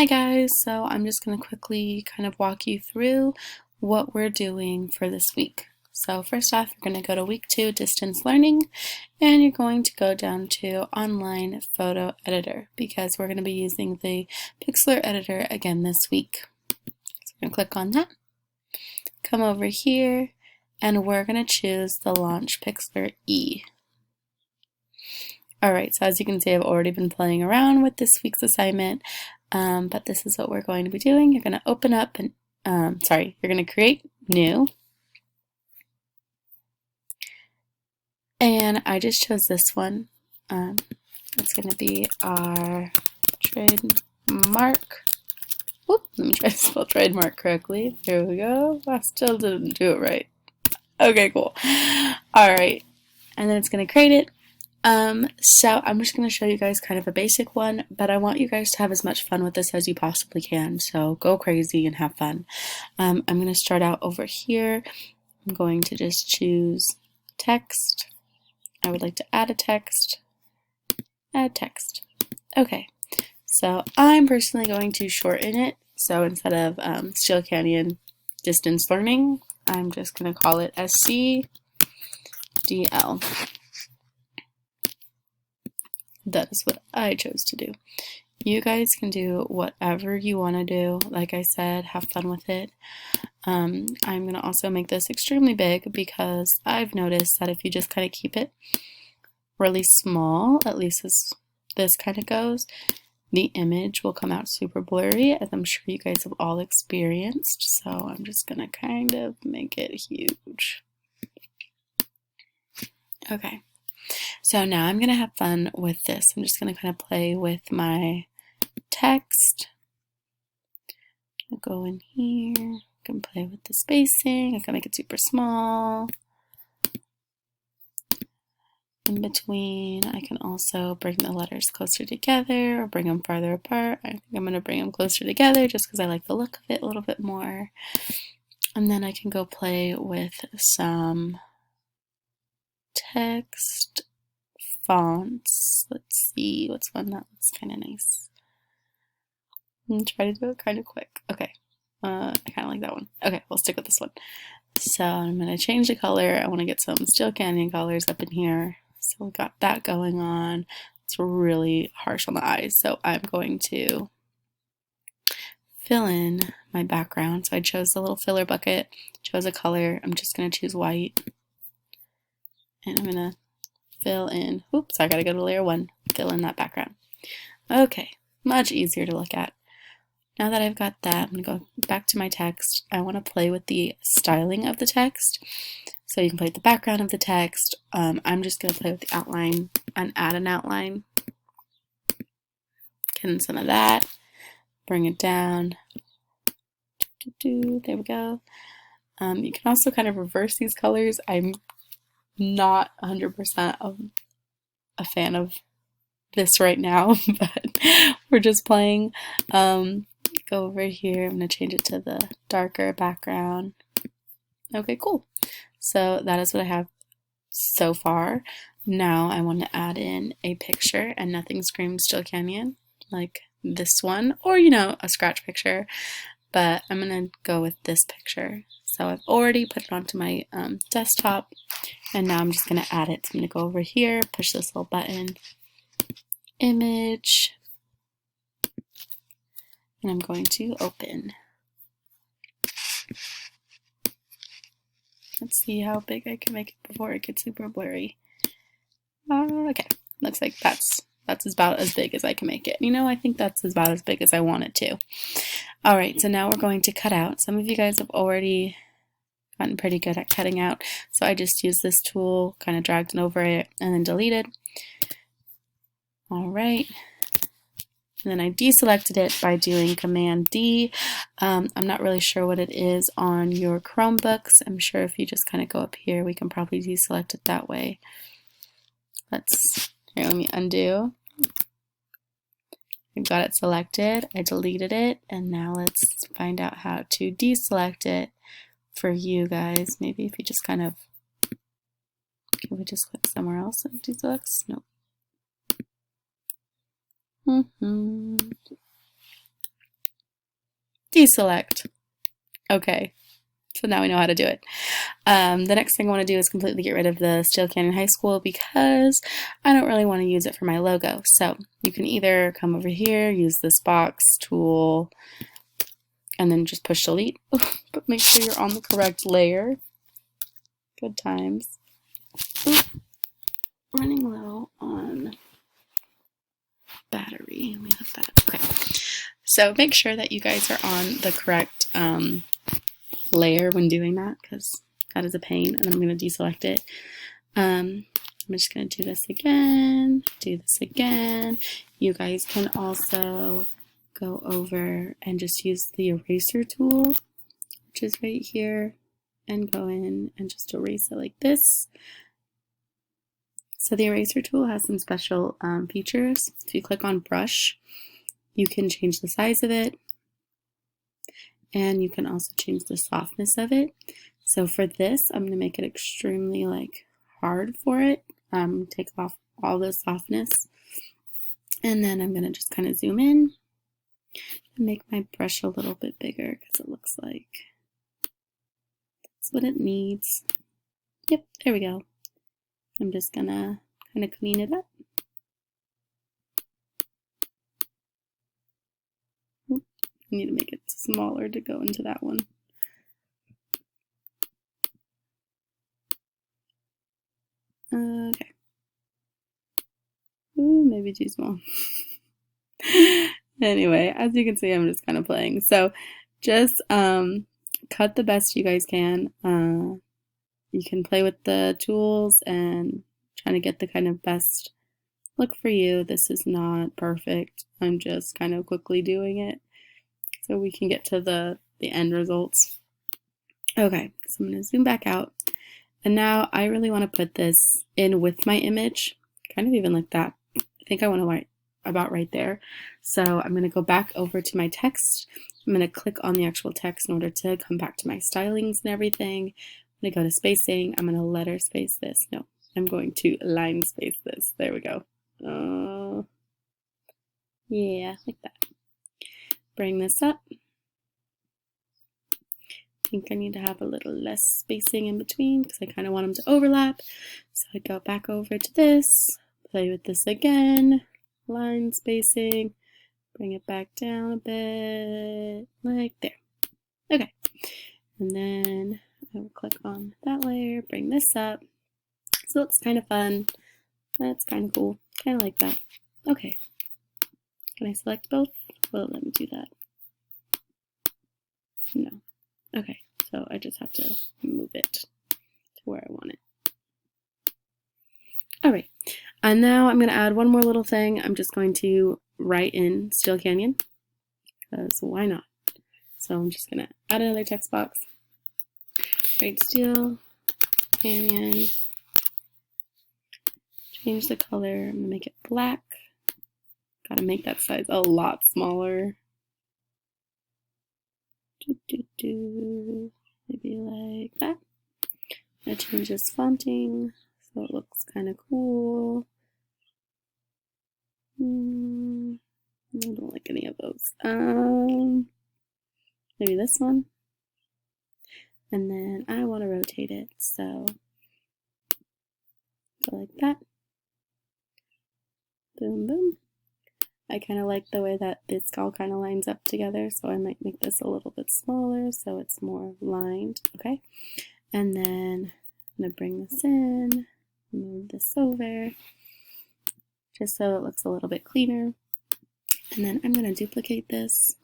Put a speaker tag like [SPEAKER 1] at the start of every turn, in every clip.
[SPEAKER 1] Hi guys, so I'm just going to quickly kind of walk you through what we're doing for this week. So first off, you're going to go to week 2, distance learning, and you're going to go down to online photo editor because we're going to be using the Pixlr editor again this week. So we're going to click on that, come over here, and we're going to choose the Launch Pixlr E. Alright, so as you can see, I've already been playing around with this week's assignment, but this is what we're going to be doing. You're going to open up and, you're going to create new. And I just chose this one. It's going to be our trademark. Whoop, let me try to spell trademark correctly. There we go. I still didn't do it right. Okay, cool. Alright, and then it's going to create it. So I'm just going to show you guys kind of a basic one, but I want you guys to have as much fun with this as you possibly can, so go crazy and have fun. I'm going to start out over here. I'm going to just choose text. I would like to add a text. Add text. Okay, so I'm personally going to shorten it, so instead of Steel Canyon Distance Learning, I'm just going to call it SCDL. That is what I chose to do. You guys can do whatever you want to do. Like I said, have fun with it. I'm going to also make this extremely big because I've noticed that if you just kind of keep it really small, at least as this kind of goes, the image will come out super blurry, as I'm sure you guys have all experienced. So I'm just going to kind of make it huge. Okay. So now I'm going to have fun with this. I'm just going to kind of play with my text. I'll go in here. I can play with the spacing. I can make it super small. In between, I can also bring the letters closer together or bring them farther apart. I think I'm going to bring them closer together just because I like the look of it a little bit more. And then I can go play with some text fonts. Let's see what's one that looks kind of nice. I'm try to do it kind of quick. Okay, I kind of like that one. Okay, we'll stick with this one. So I'm going to change the color. I want to get some Steel Canyon colors up in here. So we got that going on. It's really harsh on the eyes, so I'm going to fill in my background. So I chose the little filler bucket, chose a color. I'm just going to choose white. And I'm going to fill in, oops, I gotta go to layer 1, fill in that background. Okay, much easier to look at. Now that I've got that, I'm gonna go back to my text. I wanna play with the styling of the text. So you can play with the background of the text. I'm just gonna play with the outline and add an outline. Get in some of that, bring it down. There we go. You can also kind of reverse these colors. I'm not 100% a fan of this right now, but we're just playing. Go over here. I'm going to change it to the darker background. Okay, cool. So that is what I have so far. Now I want to add in a picture, and nothing screams Steel Canyon like this one, or a scratch picture, but I'm going to go with this picture. So I've already put it onto my desktop, and now I'm just going to add it. So I'm going to go over here, push this little button, image, and I'm going to open. Let's see how big I can make it before it gets super blurry. Okay, looks like that's about as big as I can make it. I think that's about as big as I want it to. Alright, so now we're going to cut out. Some of you guys have already gotten pretty good at cutting out, so I just used this tool, kind of dragged it over it, and then deleted. Alright. And then I deselected it by doing Command D. I'm not really sure what it is on your Chromebooks. I'm sure if you just kind of go up here, we can probably deselect it that way. Here, let me undo. I've got it selected. I deleted it. And now let's find out how to deselect it for you guys. Maybe if you just kind of, can we just click somewhere else and deselect? Nope. deselect. Okay, so now we know how to do it. The next thing I want to do is completely get rid of the Steel Canyon High School because I don't really want to use it for my logo. So you can either come over here, use this box tool, and then just push delete, but make sure you're on the correct layer. Good times. Running low on battery. We have that. Okay. So make sure that you guys are on the correct layer when doing that, because that is a pain. And then I'm going to deselect it. I'm just going to do this again. You guys can also go over and just use the eraser tool, which is right here, and go in and just erase it like this. So the eraser tool has some special features. If you click on brush, you can change the size of it, and you can also change the softness of it. So for this, I'm going to make it extremely hard for it. Take off all the softness, and then I'm going to just kind of zoom in and make my brush a little bit bigger because it looks like that's what it needs. Yep, there we go. I'm just going to kind of clean it up. I need to make it smaller to go into that one. Okay. Ooh, maybe too small. Anyway, as you can see, I'm just kind of playing. So just cut the best you guys can. You can play with the tools and trying to get the kind of best look for you. This is not perfect. I'm just kind of quickly doing it so we can get to the end results. Okay, so I'm going to zoom back out. And now I really want to put this in with my image, kind of even like that. I think I want to write about right there. So I'm going to go back over to my text. I'm going to click on the actual text in order to come back to my stylings and everything. I'm going to go to spacing. I'm going to letter space this. No, I'm going to line space this. There we go. Yeah, like that. Bring this up. I think I need to have a little less spacing in between because I kind of want them to overlap. So I go back over to this, play with this again, line spacing, bring it back down a bit, like there. Okay, and then I will click on that layer, bring this up. So it looks kind of fun. That's kind of cool. Kind of like that. Okay. Can I select both? Well, let me do that. No. Okay, so I just have to move it to where I want it. All right, and now I'm going to add one more little thing. I'm just going to write in Steel Canyon, because why not? So I'm just going to add another text box. Write Steel Canyon. Change the color. I'm going to make it black. Got to make that size a lot smaller. Maybe like that. I change this fonting so it looks kind of cool. I don't like any of those. Maybe this one. And then I want to rotate it, so go like that. Boom, boom. I kind of like the way that this all kind of lines up together, so I might make this a little bit smaller so it's more lined, okay? And then I'm going to bring this in, move this over, just so it looks a little bit cleaner. And then I'm going to duplicate this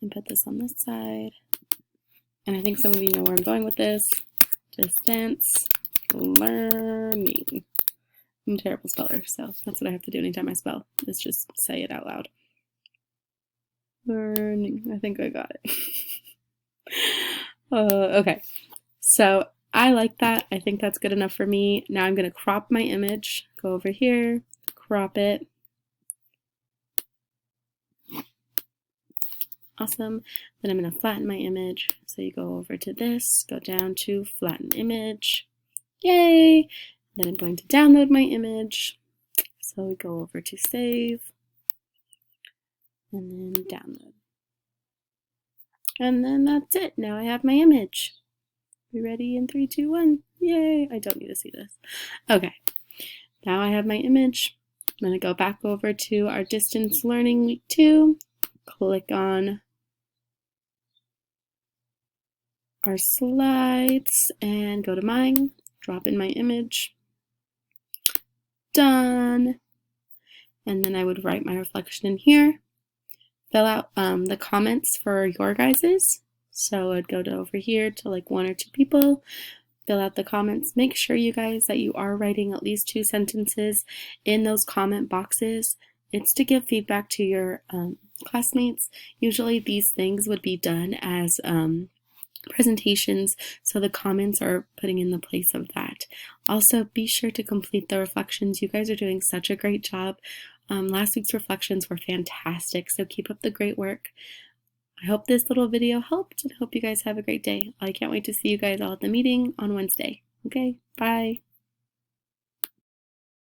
[SPEAKER 1] and put this on this side. And I think some of you know where I'm going with this. Distance learning. I'm a terrible speller, so that's what I have to do anytime I spell, is just say it out loud. Learning. I think I got it. Okay, so I like that. I think that's good enough for me. Now I'm going to crop my image. Go over here, crop it. Awesome. Then I'm going to flatten my image. So you go over to this, go down to flatten image. Yay! Then I'm going to download my image. So we go over to save and then download. And then that's it. Now I have my image. We ready in 3, 2, 1. Yay! I don't need to see this. Okay. Now I have my image. I'm going to go back over to our distance learning week 2. Click on our slides and go to mine. Drop in my image. Done. And then I would write my reflection in here. Fill out the comments for your guys's. So I'd go to over here to like 1 or 2 people. Fill out the comments. Make sure, you guys, that you are writing at least 2 sentences in those comment boxes. It's to give feedback to your classmates. Usually these things would be done as presentations, so the comments are putting in the place of that. Also, be sure to complete the reflections. You guys are doing such a great job. Last week's reflections were fantastic, so keep up the great work. I hope this little video helped and hope you guys have a great day. I can't wait to see you guys all at the meeting on Wednesday. Okay, bye.